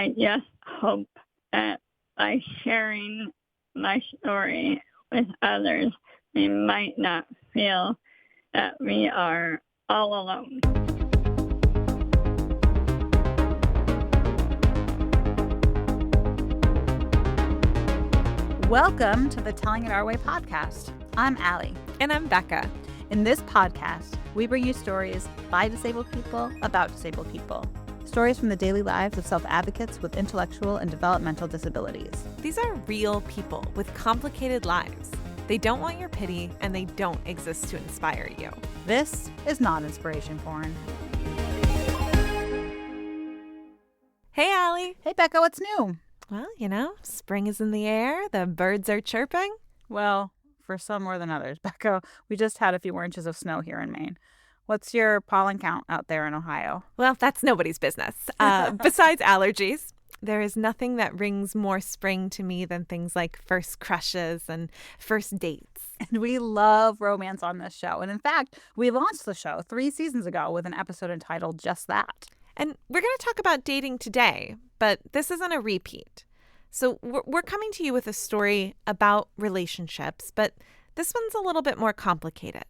I just hope that by sharing my story with others, we might not feel that we are all alone. Welcome to the Telling It Our Way podcast. I'm Allie. And I'm Becca. In this podcast, we bring you stories by disabled people about disabled people. Stories from the daily lives of self-advocates with intellectual and developmental disabilities. These are real people with complicated lives. They don't want your pity, and they don't exist to inspire you. This is not inspiration porn. Hey, Allie. Hey, Becca, what's new? Well, spring is in the air. The birds are chirping. Well, for some more than others. Becca, we just had a few more inches of snow here in Maine. What's your pollen count out there in Ohio? Well, that's nobody's business. Besides allergies, there is nothing that rings more spring to me than things like first crushes and first dates. And we love romance on this show. And in fact, we launched the show 3 seasons ago with an episode entitled Just That. And we're going to talk about dating today, but this isn't a repeat. So we're coming to you with a story about relationships, but this one's a little bit more complicated.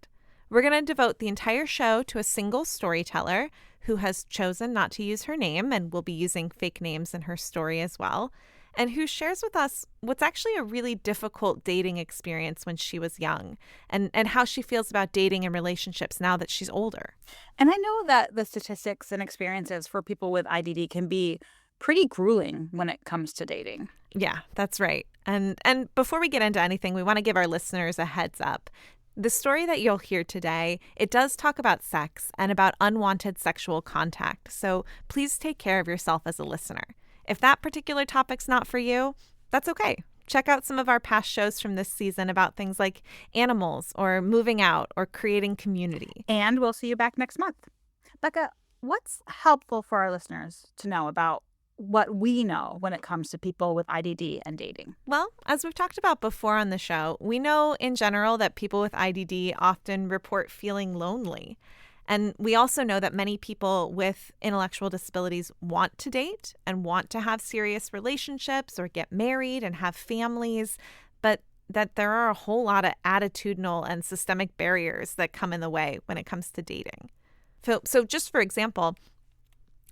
We're going to devote the entire show to a single storyteller who has chosen not to use her name and will be using fake names in her story as well, and who shares with us what's actually a really difficult dating experience when she was young and how she feels about dating and relationships now that she's older. And I know that the statistics and experiences for people with IDD can be pretty grueling when it comes to dating. Yeah, that's right. And before we get into anything, we want to give our listeners a heads up. The story that you'll hear today, it does talk about sex and about unwanted sexual contact. So please take care of yourself as a listener. If that particular topic's not for you, that's okay. Check out some of our past shows from this season about things like animals or moving out or creating community. And we'll see you back next month. Becca, what's helpful for our listeners to know about what we know when it comes to people with IDD and dating? Well, as we've talked about before on the show, we know in general that people with IDD often report feeling lonely. And we also know that many people with intellectual disabilities want to date and want to have serious relationships or get married and have families, but that there are a whole lot of attitudinal and systemic barriers that come in the way when it comes to dating. So just for example,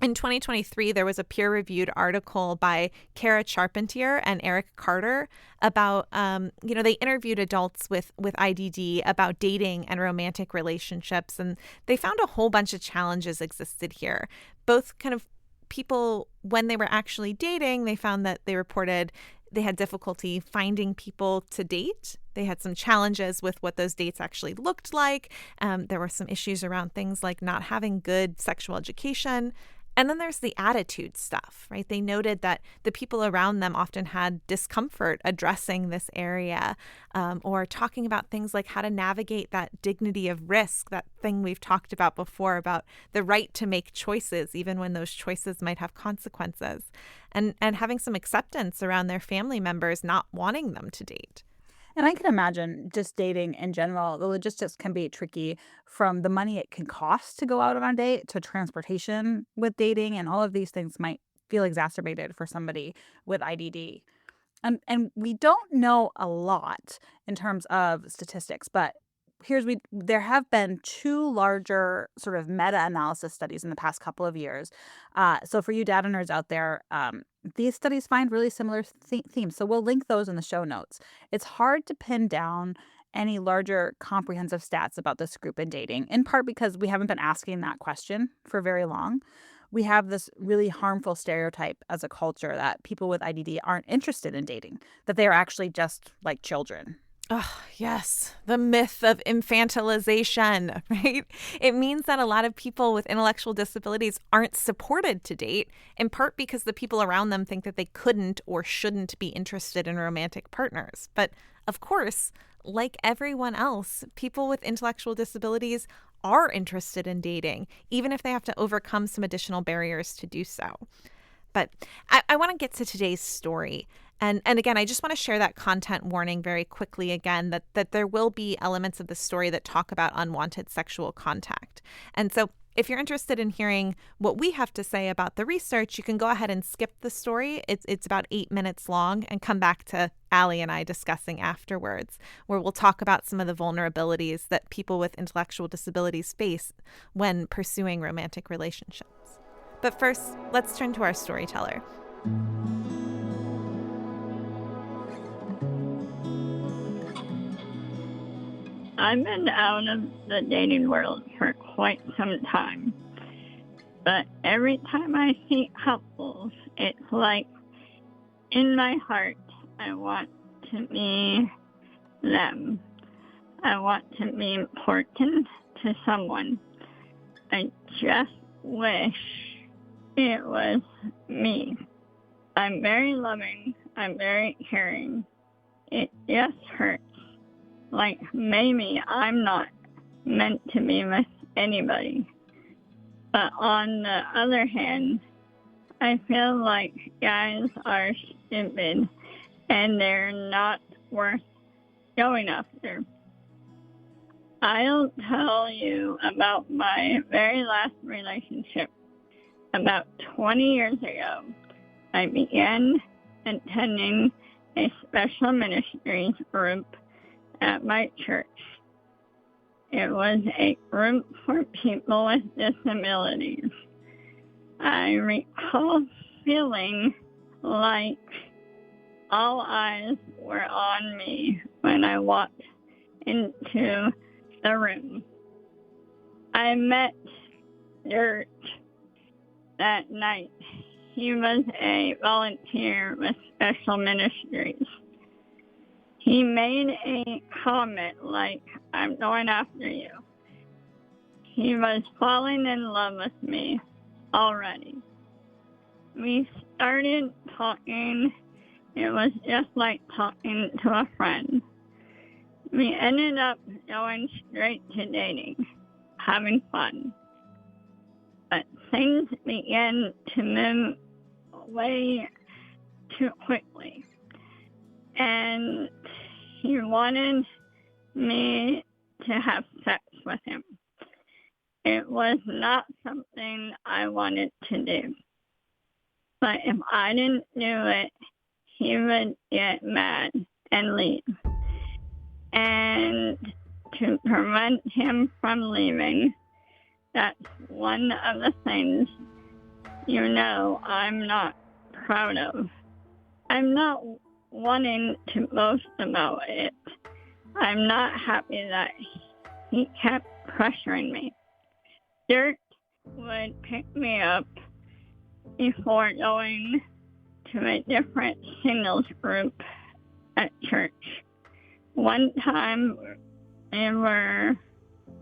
in 2023, there was a peer-reviewed article by Kara Charpentier and Eric Carter about, they interviewed adults with IDD about dating and romantic relationships, and they found a whole bunch of challenges existed here. Both kind of people, when they were actually dating, they found that they reported they had difficulty finding people to date. They had some challenges with what those dates actually looked like. There were some issues around things like not having good sexual education. And then there's the attitude stuff, right? They noted that the people around them often had discomfort addressing this area or talking about things like how to navigate that dignity of risk, that thing we've talked about before about the right to make choices, even when those choices might have consequences, and having some acceptance around their family members not wanting them to date. And I can imagine just dating in general, the logistics can be tricky, from the money it can cost to go out on a date to transportation with dating. And all of these things might feel exacerbated for somebody with IDD. And we don't know a lot in terms of statistics, but there have been 2 larger sort of meta-analysis studies in the past couple of years. So for you data nerds out there, these studies find really similar themes. So we'll link those in the show notes. It's hard to pin down any larger comprehensive stats about this group in dating, in part because we haven't been asking that question for very long. We have this really harmful stereotype as a culture that people with IDD aren't interested in dating, that they are actually just like children. Oh, yes. The myth of infantilization, right? It means that a lot of people with intellectual disabilities aren't supported to date, in part because the people around them think that they couldn't or shouldn't be interested in romantic partners. But of course, like everyone else, people with intellectual disabilities are interested in dating, even if they have to overcome some additional barriers to do so. But I want to get to today's story. And again, I just want to share that content warning very quickly again, that there will be elements of the story that talk about unwanted sexual contact. And so if you're interested in hearing what we have to say about the research, you can go ahead and skip the story. It's about 8 minutes long, and come back to Allie and I discussing afterwards, where we'll talk about some of the vulnerabilities that people with intellectual disabilities face when pursuing romantic relationships. But first, let's turn to our storyteller. I've been out of the dating world for quite some time, but every time I see couples, it's like in my heart, I want to be them. I want to be important to someone. I just wish it was me. I'm very loving. I'm very caring. It just hurts. Like maybe I'm not meant to be with anybody. But on the other hand, I feel like guys are stupid and they're not worth going after. I'll tell you about my very last relationship. About 20 years ago, I began attending a special ministries group at my church. It was a group for people with disabilities. I recall feeling like all eyes were on me when I walked into the room. I met Dirt that night. He was a volunteer with Special Ministries. He made a comment like, "I'm going after you." He was falling in love with me already. We started talking. It was just like talking to a friend. We ended up going straight to dating, having fun. But things began to move way too quickly. And he wanted me to have sex with him. It was not something I wanted to do. But if I didn't do it, he would get mad and leave. And to prevent him from leaving, that's one of the things I'm not proud of. I'm not wanting to boast about it. I'm not happy that he kept pressuring me. Dirt would pick me up before going to a different singles group at church. One time we were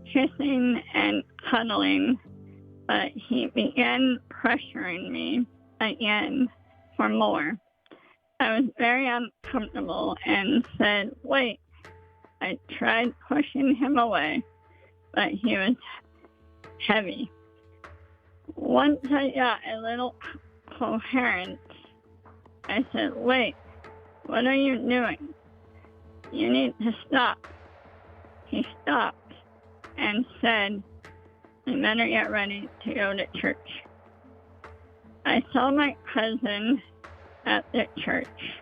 kissing and cuddling, but he began pressuring me again for more. I was very uncomfortable and said, "Wait." I tried pushing him away, but he was heavy. Once I got a little coherent, I said, "Wait, what are you doing? You need to stop." He stopped and said, "You better get ready to go to church." I saw my cousin at the church.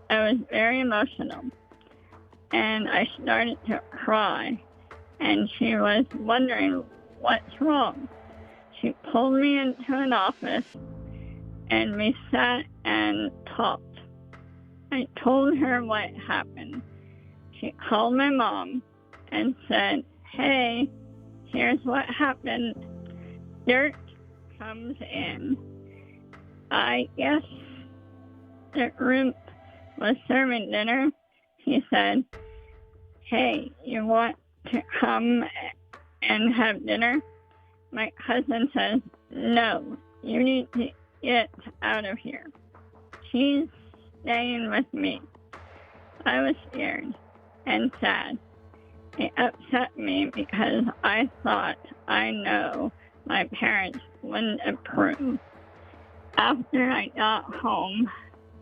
I was very emotional, and I started to cry, and she was wondering what's wrong. She pulled me into an office, and we sat and talked. I told her what happened. She called my mom and said, "Hey, here's what happened." Dirt comes in. I guess the group was serving dinner. He said, "Hey, you want to come and have dinner?" My cousin says, "No, you need to get out of here. She's staying with me." I was scared and sad. It upset me because I thought I know my parents wouldn't approve. After I got home,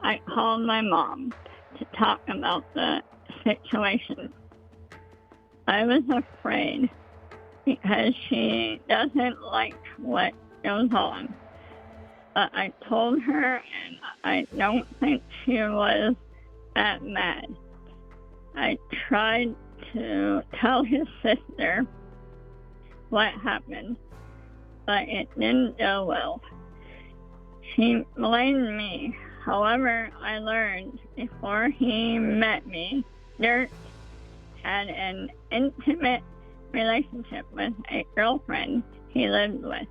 I called my mom to talk about the situation. I was afraid. because she doesn't like what goes on. But I told her, and I don't think she was that mad. I tried to tell his sister what happened, but it didn't go well. She blamed me. However, I learned before he met me, Dirk had an intimate relationship with a girlfriend he lived with.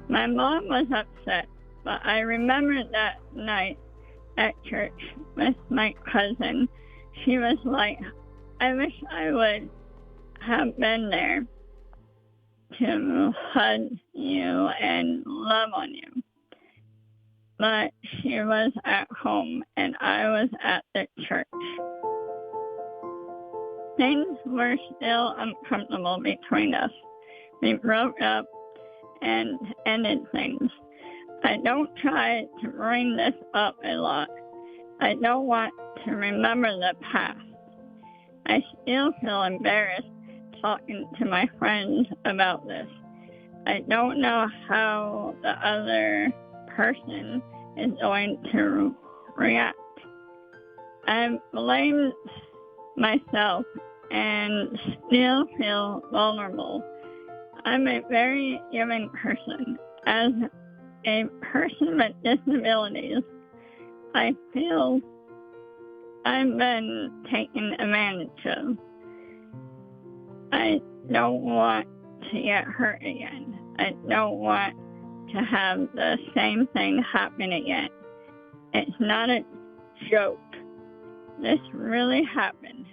My mom was upset, but I remember that night at church with my cousin. She was like, I wish I would have been there to hug you and love on you. But she was at home and I was at the church. Things were still uncomfortable between us. We broke up and ended things. I don't try to bring this up a lot. I don't want to remember the past. I still feel embarrassed talking to my friends about this. I don't know how the other person is going to react. I blame myself and still feel vulnerable. I'm a very giving person. As a person with disabilities, I feel I've been taken advantage of. I don't want to get hurt again. I don't want to have the same thing happen again. It's not a joke. This really happened.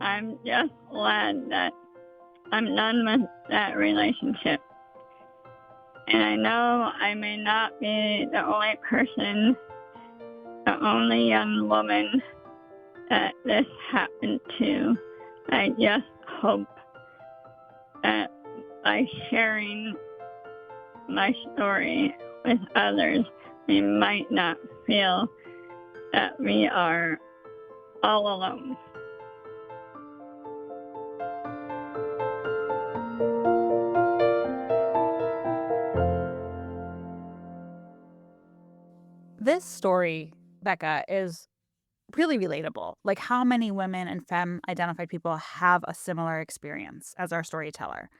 I'm just glad that I'm done with that relationship. And I know I may not be the only person, the only young woman that this happened to. I just hope that by sharing my story with others, we might not feel that we are all alone. This story, Becca, is really relatable. Like, how many women and femme-identified people have a similar experience as our storyteller?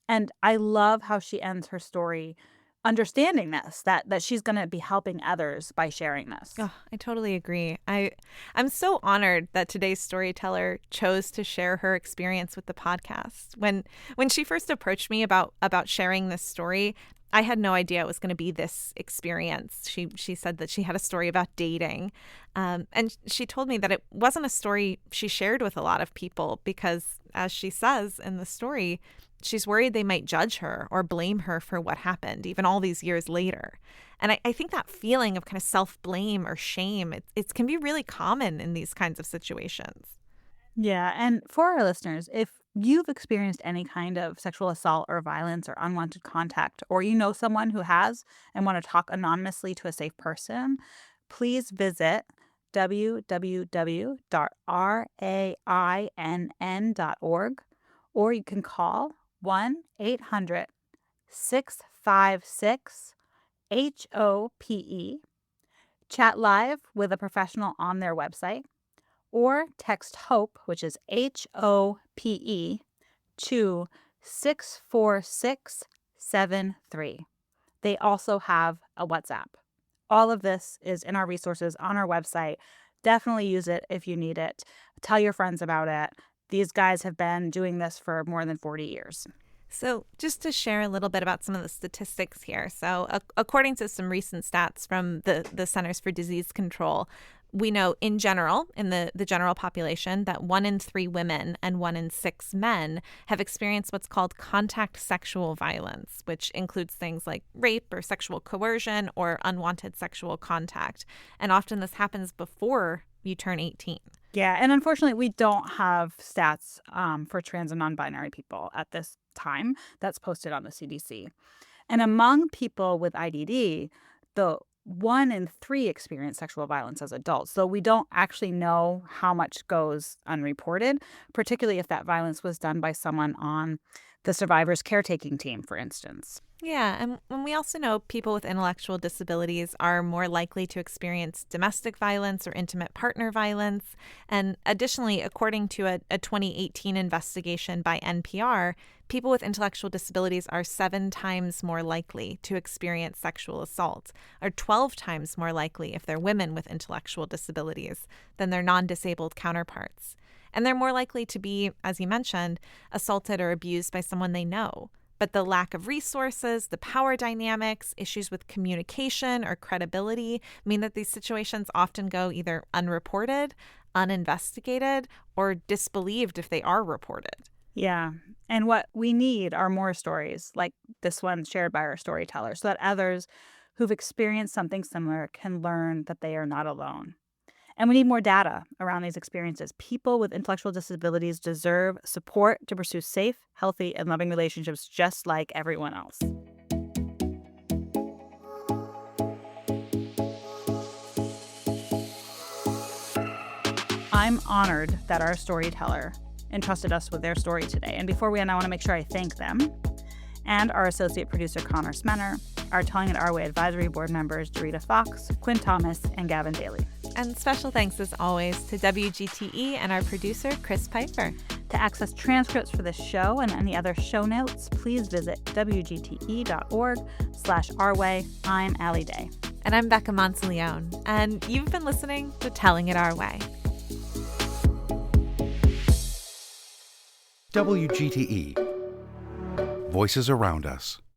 And I love how she ends her story understanding this, that she's going to be helping others by sharing this. Oh, I totally agree. I'm so honored that today's storyteller chose to share her experience with the podcast. When she first approached me about sharing this story, I had no idea it was going to be this experience. She said that she had a story about dating. And she told me that it wasn't a story she shared with a lot of people because, as she says in the story, she's worried they might judge her or blame her for what happened, even all these years later. And I think that feeling of kind of self-blame or shame, it can be really common in these kinds of situations. Yeah, and for our listeners, if you've experienced any kind of sexual assault or violence or unwanted contact, or you know someone who has and want to talk anonymously to a safe person, please visit www.rainn.org, or you can call 1-800-656-HOPE, chat live with a professional on their website, or text HOPE, which is HOPE, to 64673. They also have a WhatsApp. All of this is in our resources on our website. Definitely use it if you need it. Tell your friends about it. These guys have been doing this for more than 40 years. So just to share a little bit about some of the statistics here. So according to some recent stats from the Centers for Disease Control, we know in general, in the general population, that 1 in 3 women and 1 in 6 men have experienced what's called contact sexual violence, which includes things like rape or sexual coercion or unwanted sexual contact. And often this happens before you turn 18. Yeah, and unfortunately, we don't have stats for trans and non-binary people at this time. That's posted on the CDC. And among people with IDD, the 1 in 3 experience sexual violence as adults. So we don't actually know how much goes unreported, particularly if that violence was done by someone on the survivor's caretaking team, for instance. Yeah, and we also know people with intellectual disabilities are more likely to experience domestic violence or intimate partner violence. And additionally, according to a 2018 investigation by NPR, people with intellectual disabilities are 7 times more likely to experience sexual assault, or 12 times more likely if they're women with intellectual disabilities than their non-disabled counterparts. And they're more likely to be, as you mentioned, assaulted or abused by someone they know. But the lack of resources, the power dynamics, issues with communication or credibility mean that these situations often go either unreported, uninvestigated, or disbelieved if they are reported. Yeah. And what we need are more stories like this one shared by our storyteller so that others who've experienced something similar can learn that they are not alone. And we need more data around these experiences. People with intellectual disabilities deserve support to pursue safe, healthy, and loving relationships just like everyone else. I'm honored that our storyteller entrusted us with their story today. And before we end, I want to make sure I thank them and our associate producer, Connor Smenner, our Telling It Our Way advisory board members, Dorita Fox, Quinn Thomas, and Gavin Daly. And special thanks, as always, to WGTE and our producer, Chris Piper. To access transcripts for this show and any other show notes, please visit wgte.org/ourway. I'm Allie Day. And I'm Becca Monteleone. And you've been listening to Telling It Our Way. WGTE. Voices around us.